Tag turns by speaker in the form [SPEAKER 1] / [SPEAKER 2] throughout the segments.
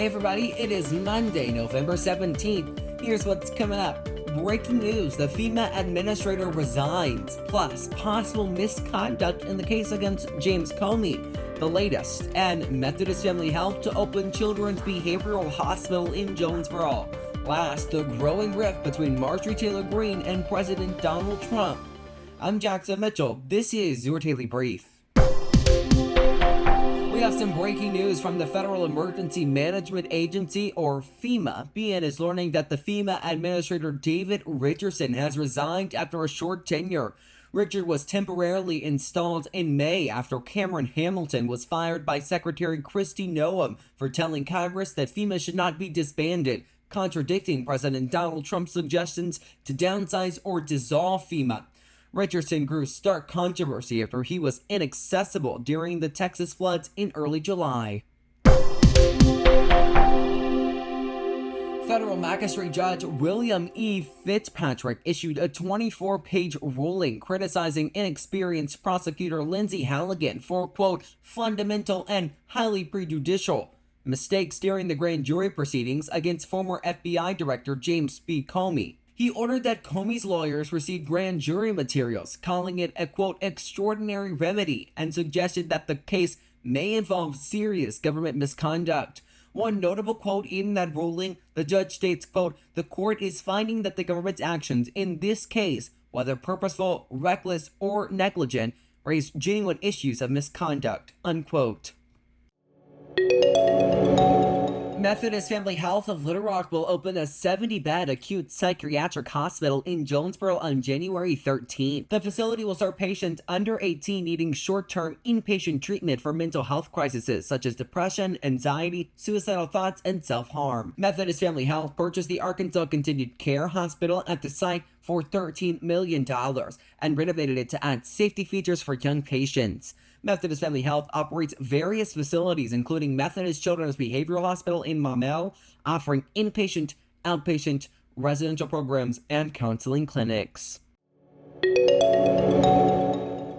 [SPEAKER 1] everybody, it is Monday, November 17th. Here's what's coming up. Breaking news, the FEMA administrator resigns, plus possible misconduct in the case against James Comey. The latest, and Methodist Family Health to open Children's Behavioral Hospital in Jonesboro. Last, the growing rift between Marjorie Taylor Greene and President Donald Trump. I'm Jackson Mitchell. This is your Daily Brief. We have some breaking news from the Federal Emergency Management Agency, or FEMA. BN is learning that the FEMA Administrator David Richardson has resigned after a short tenure. Richard was temporarily installed in May after Cameron Hamilton was fired by Secretary Kristi Noem for telling Congress that FEMA should not be disbanded, contradicting President Donald Trump's suggestions to downsize or dissolve FEMA. Richardson grew stark controversy after he was inaccessible during the Texas floods in early July. Federal Magistrate Judge William E. Fitzpatrick issued a 24-page ruling criticizing inexperienced prosecutor Lindsay Halligan for, quote, fundamental and highly prejudicial mistakes during the grand jury proceedings against former FBI Director James B. Comey. He ordered that Comey's lawyers receive grand jury materials, calling it a, quote, extraordinary remedy, and suggested that the case may involve serious government misconduct. One notable quote in that ruling, the judge states, quote, the court is finding that the government's actions in this case, whether purposeful, reckless, or negligent, raise genuine issues of misconduct, unquote. Methodist Family Health of Little Rock will open a 70-bed acute psychiatric hospital in Jonesboro on January 13th. The facility will serve patients under 18 needing short-term inpatient treatment for mental health crises such as depression, anxiety, suicidal thoughts, and self-harm. Methodist Family Health purchased the Arkansas Continued Care Hospital at the site for $13 million and renovated it to add safety features for young patients. Methodist Family Health operates various facilities, including Methodist Children's Behavioral Hospital in Maumelle, offering inpatient, outpatient, residential programs, and counseling clinics.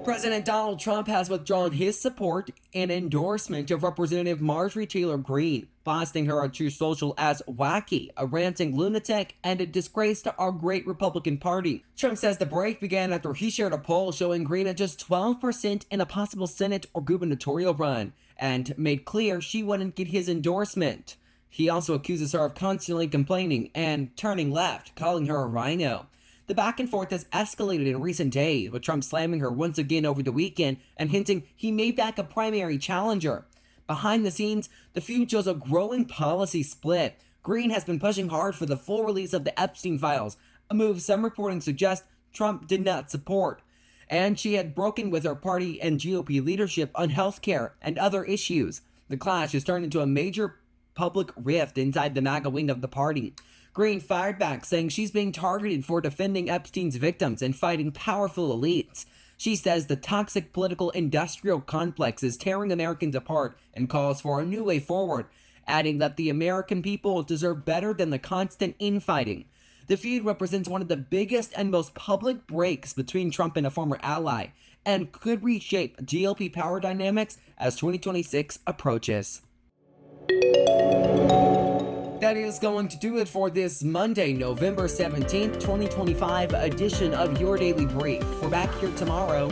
[SPEAKER 1] President Donald Trump has withdrawn his support and endorsement of Representative Marjorie Taylor Greene, blasting her on Truth Social as wacky, a ranting lunatic, and a disgrace to our great Republican Party. Trump says the break began after he shared a poll showing Greene at just 12% in a possible Senate or gubernatorial run, and made clear she wouldn't get his endorsement. He also accuses her of constantly complaining and turning left, calling her a rhino. The back and forth has escalated in recent days, with Trump slamming her once again over the weekend and hinting he may back a primary challenger. Behind the scenes, the feud shows a growing policy split. Greene has been pushing hard for the full release of the Epstein files, a move some reporting suggests Trump did not support. And she had broken with her party and GOP leadership on healthcare and other issues. The clash has turned into a major public rift inside the MAGA wing of the party. Greene fired back, saying she's being targeted for defending Epstein's victims and fighting powerful elites. She says the toxic political industrial complex is tearing Americans apart and calls for a new way forward, adding that the American people deserve better than the constant infighting. The feud represents one of the biggest and most public breaks between Trump and a former ally, and could reshape GOP power dynamics as 2026 approaches. That is going to do it for this Monday, November 17th, 2025 edition of Your Daily Brief. We're back here tomorrow.